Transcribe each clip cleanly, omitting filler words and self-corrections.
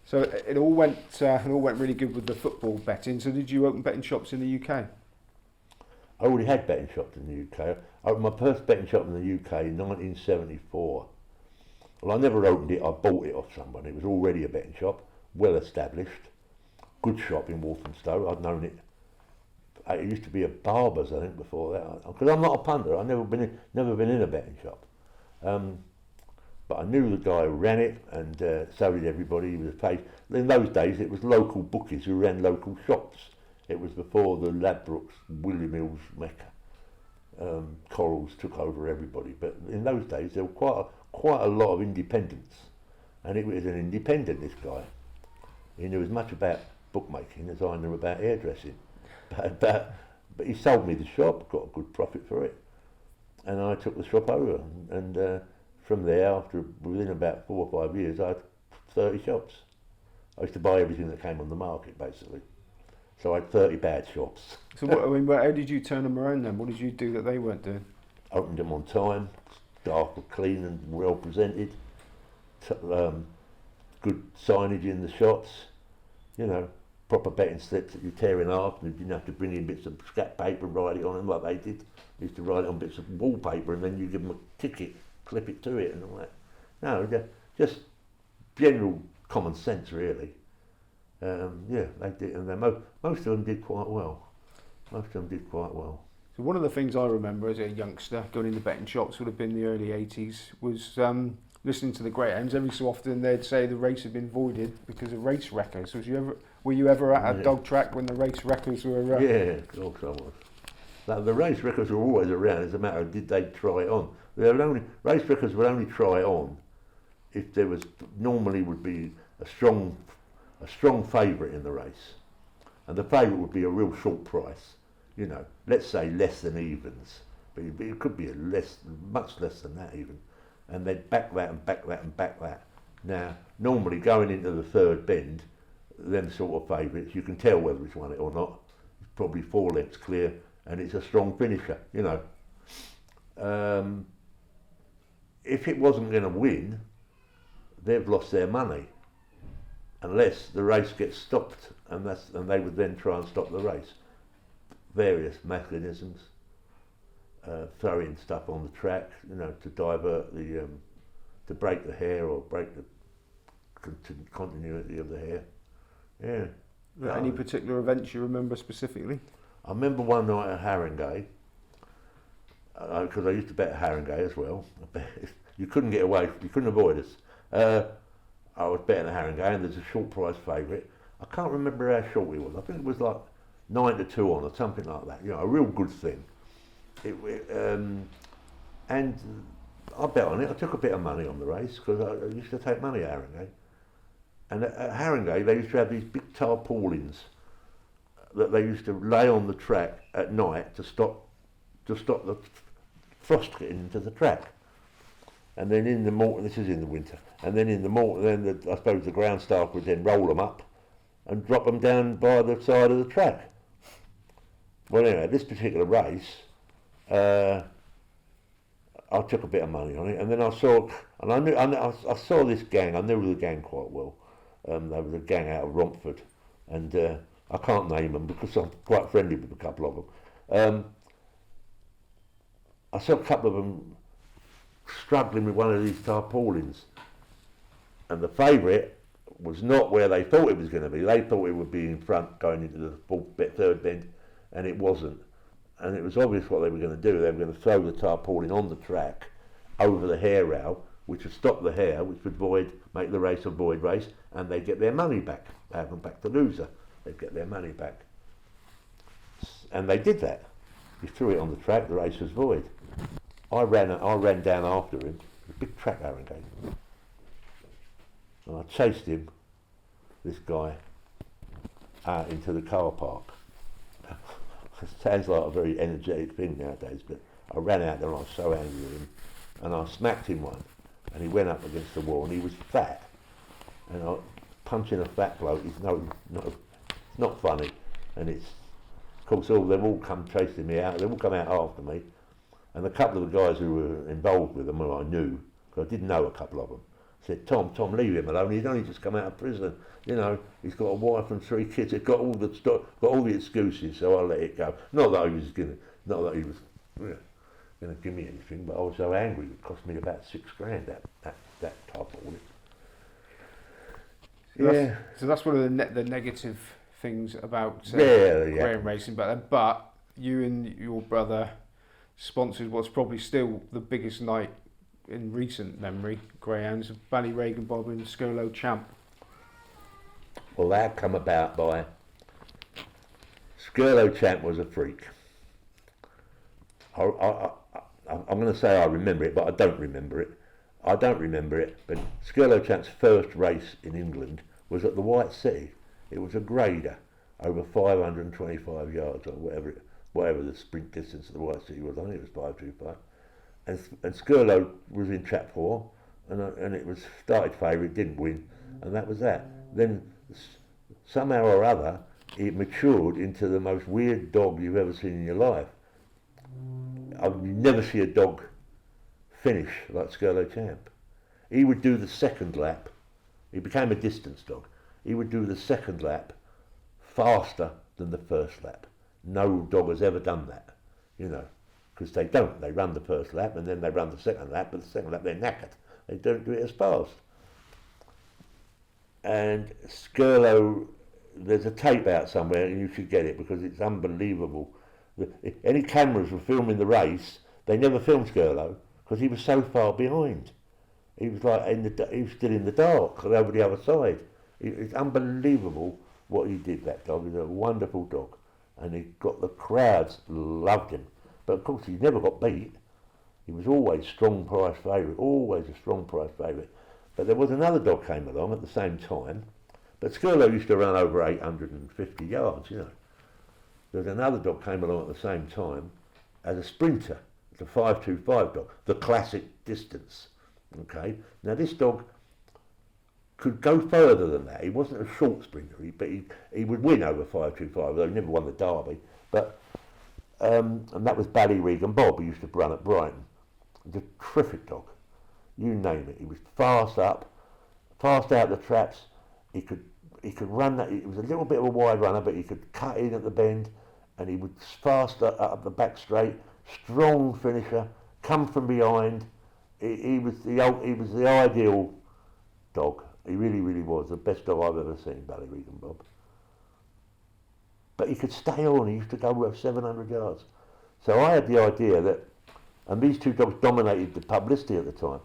So it all went really good with the football betting. So did you open betting shops in the UK? I already had betting shops in the UK. I opened my first betting shop in the UK in 1974. Well, I never opened it, I bought it off someone. It was already a betting shop, well established, good shop in Walthamstow. I'd known it. It used to be a barber's, I think, before that. Because I'm not a punter, I've never been in a betting shop. But I knew the guy who ran it, and so did everybody. He was paid. In those days, it was local bookies who ran local shops. It was before the Ladbrokes, Willie Mills, Mecca, Corals took over everybody. But in those days, there were quite a lot of independents, and it was an independent. This guy, he knew as much about bookmaking as I knew about hairdressing. But he sold me the shop, got a good profit for it, and I took the shop over, and from there, within about 4 or 5 years, I had 30 shops. I used to buy everything that came on the market, basically. So I had 30 bad shops. So how did you turn them around then? What did you do that they weren't doing? Opened them on time, staff were clean and well presented, good signage in the shops, proper betting slips that you tear in half, and you didn't have to bring in bits of scrap paper and write it on them like they did. They used to write it on bits of wallpaper, and then you give them a ticket, clip it to it and all that. No, just general common sense, really. They did, and most of them did quite well. So one of the things I remember as a youngster going into betting shops would have been the early 80s was listening to the greyhounds. Every so often they'd say the race had been voided because of race wreckers. Were you ever at a dog track when the race wreckers were around? Yeah, of course I was. Now, the race wreckers were always around. It's a matter of did they try it on. Race wreckers would only try it on if there was normally would be a strong favourite in the race, and the favourite would be a real short price. Let's say less than evens, but it could be much less than that even, and they'd back that and back that and back that. Now, normally going into the third bend, them sort of favourites, you can tell whether it's won it or not. It's probably 4 lengths clear, and it's a strong finisher. If it wasn't going to win, they've lost their money, unless the race gets stopped, and they would then try and stop the race. Various mechanisms, throwing stuff on the track, to divert to break the hair or break the continuity of the hair. Yeah. Any particular events you remember specifically? I remember one night at Haringey, because I used to bet at Haringey as well. You couldn't get away, you couldn't avoid us. I was betting at Haringey, and there's a short price favourite. I can't remember how short it was. I think it was like 9 to 2 on or something like that. A real good thing. And I bet on it. I took a bit of money on the race because I used to take money at Haringey. And at Haringey, they used to have these big tarpaulins that they used to lay on the track at night to stop the frost getting into the track. And then in the morning, this is in the winter, and then in the morning, I suppose the ground staff would then roll them up and drop them down by the side of the track. Well, anyway, this particular race, I took a bit of money on it, and then I saw this gang. I knew the gang quite well. They was a gang out of Romford, and I can't name them because I'm quite friendly with a couple of them. I saw a couple of them struggling with one of these tarpaulins, and the favourite was not where they thought it was going to be. They thought it would be in front going into the third bend, and it wasn't. And it was obvious what they were going to do. They were going to throw the tarpaulin on the track over the hair rail, which would stop the hair, which would make the race a void race, and they'd get their money back. They have them back to loser. They'd get their money back. And they did that. He threw it on the track, the race was void. I ran down after him, a big track Haringey, and I chased him, this guy, out into the car park. It sounds like a very energetic thing nowadays, but I ran out there and I was so angry with him, and I smacked him one, and he went up against the wall, and he was fat, and punching a fat bloke is it's not funny, and it's, of course, they've all come chasing me out, they've all come out after me. And a couple of the guys who were involved with them, who I knew, because I did know a couple of them, said, Tom, leave him alone. He's only just come out of prison. You know, he's got a wife and 3 kids. He's got all the excuses, so I let it go. Not that he was going to give me anything, but I was so angry. It cost me about £6,000 that type of audit. Yeah. So that's one of the negative things about greyhound racing back then. But you and your brother sponsored what's probably still the biggest night in recent memory, greyhounds, of Ballyregan Bob and Scurlogue Champ. Well, that come about by Scurlogue Champ was a freak. I'm going to say I remember it, but I don't remember it. But Scurlogue Champ's first race in England was at the White City. It was a grader over 525 yards or whatever the sprint distance at the White City was. I think it was 525. And Scurlogue was in trap 4, and it was started favourite, didn't win, and that was that. Then somehow or other, it matured into the most weird dog you've ever seen in your life. You never see a dog finish like Scurlogue Champ. He would do the second lap. He became a distance dog. He would do the second lap faster than the first lap. No dog has ever done that, you know, because they don't. They run the first lap and then they run the second lap, but the second lap they're knackered. They don't do it as fast. And Scurlogue, there's a tape out somewhere and you should get it because it's unbelievable. If any cameras were filming the race, they never filmed Scurlogue because he was so far behind. He was like he was still in the dark over the other side. It's unbelievable what he did, that dog. He's a wonderful dog. And the crowds loved him. But of course he never got beat. He was always strong price favourite, always a strong price favourite. But there was another dog came along at the same time. But Scurlogue used to run over 850 yards, you know. There was another dog came along at the same time as a sprinter, the 525 dog, the classic distance. Okay, now this dog could go further than that. He wasn't a short sprinter, but he would win over 525, though he never won the Derby. But and that was Ballyregan Bob, who used to run at Brighton. He was a terrific dog, you name it. He was fast up, fast out the traps. He could run that. He was a little bit of a wide runner, but he could cut in at the bend, and he was fast up the back straight. Strong finisher, come from behind. He was the ideal dog. He really, really was the best dog I've ever seen, Ballyregan Bob. But he could stay on. He used to go over 700 yards. So I had the idea that, and these two dogs dominated the publicity at the time.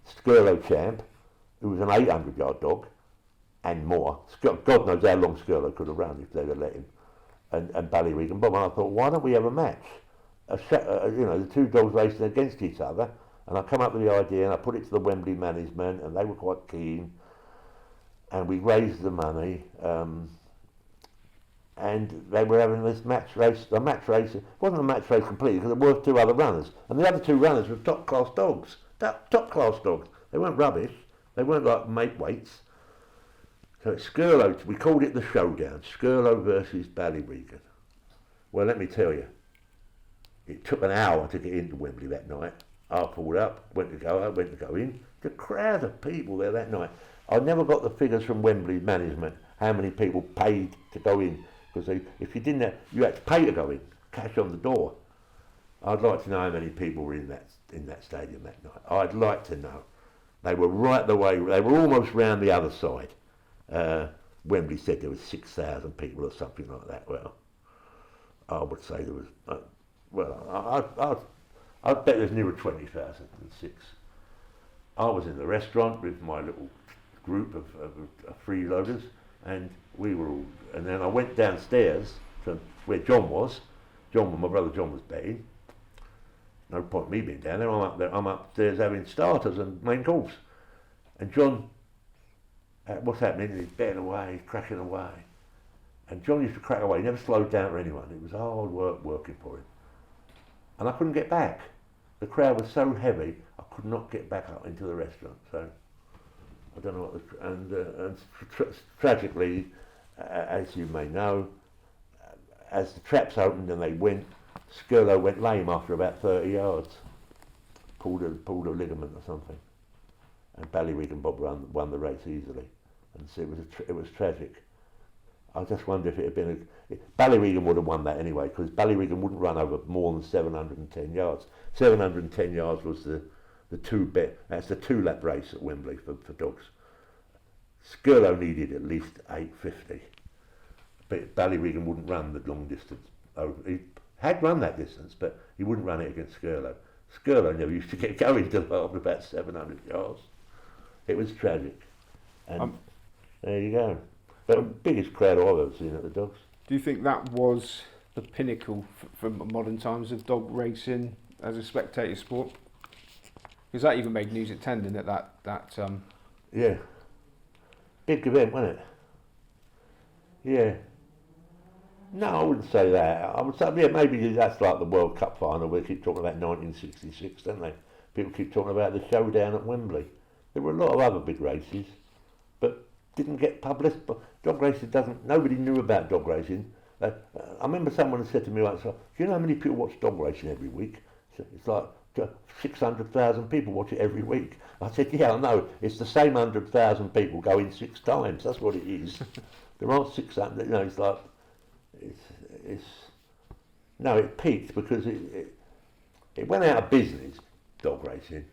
Scurlogue Champ, who was an 800-yard dog, and more. God knows how long Scurlogue could have run if they'd have let him. And Ballyregan Bob. And I thought, why don't we have a match? The two dogs racing against each other. And I come up with the idea and I put it to the Wembley management and they were quite keen. And we raised the money. And they were having this match race. The match race, it wasn't a match race completely because there were 2 other runners. And the other 2 runners were top class dogs. Top class dogs. They weren't rubbish. They weren't like make weights. So it's Scurlogue, we called it the Showdown. Scurlogue versus Ballyregan. Well, let me tell you, it took an hour to get into Wembley that night. I pulled up, went to go in. The crowd of people there that night. I never got the figures from Wembley management, how many people paid to go in. Because if you didn't have, you had to pay to go in, cash on the door. I'd like to know how many people were in that stadium that night. I'd like to know. They were right the way, they were almost round the other side. Wembley said there was 6,000 people or something like that. Well, I would say there was, I bet there's nearer 20,000 than 6. I was in the restaurant with my little group of freeloaders, and we were all, and then I went downstairs to where John was. My brother John was betting. No point me being down there. I'm upstairs having starters and main course. And John, what's happening? He's betting away, he's cracking away. And John used to crack away. He never slowed down for anyone. It was hard work working for him. And I couldn't get back. The crowd was so heavy, I could not get back up into the restaurant. So I don't know what. Tragically, as you may know, as the traps opened and they went, Scurlogue went lame after about 30 yards. Pulled a ligament or something. and Ballyregan Bob won the race easily, and so it was tragic. I just wonder if it had been Ballyregan would have won that anyway, because Ballyregan wouldn't run over more than 710 yards. 710 yards was the that's the 2-lap race at Wembley for dogs. Scurlogue needed at least 850, but Ballyregan wouldn't run the long distance. He had run that distance, but he wouldn't run it against Scurlogue. Scurlogue never used to get going till after about 700 yards. It was tragic. And there you go. But the biggest crowd I've ever seen at the dogs. Do you think that was the pinnacle for modern times of dog racing as a spectator sport? Because that even made news at 10, didn't it? That Yeah. Big event, wasn't it? Yeah. No, I wouldn't say that. I would say, yeah, maybe that's like the World Cup final where they keep talking about 1966, don't they? People keep talking about the Showdown at Wembley. There were a lot of other big races, but didn't get published. Dog racing nobody knew about dog racing. I remember someone had said to me once, do you know how many people watch dog racing every week? It's like 600,000 people watch it every week. I said, yeah, I know. It's the same 100,000 people going 6 times. That's what it is. There aren't 600, you know, it's like, no, it peaked because it went out of business, dog racing,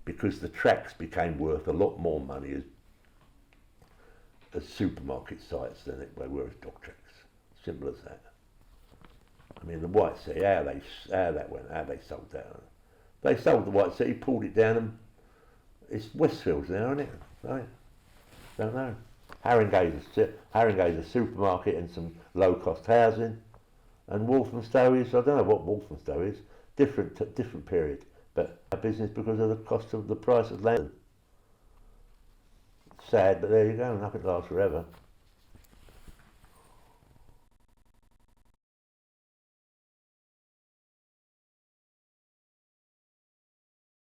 because the tracks became worth a lot more money as supermarket sites than they were as dog tracks. Simple as that. I mean, the White Sea, how they sold that. They sold the White Sea, pulled it down, and it's Westfields now, isn't it? Right? Don't know. Haringey's a supermarket and some low-cost housing, and Walthamstow is, I don't know what Walthamstow is, different period, but a business because of the cost of the price of land. Sad, but there you go, nothing lasts forever.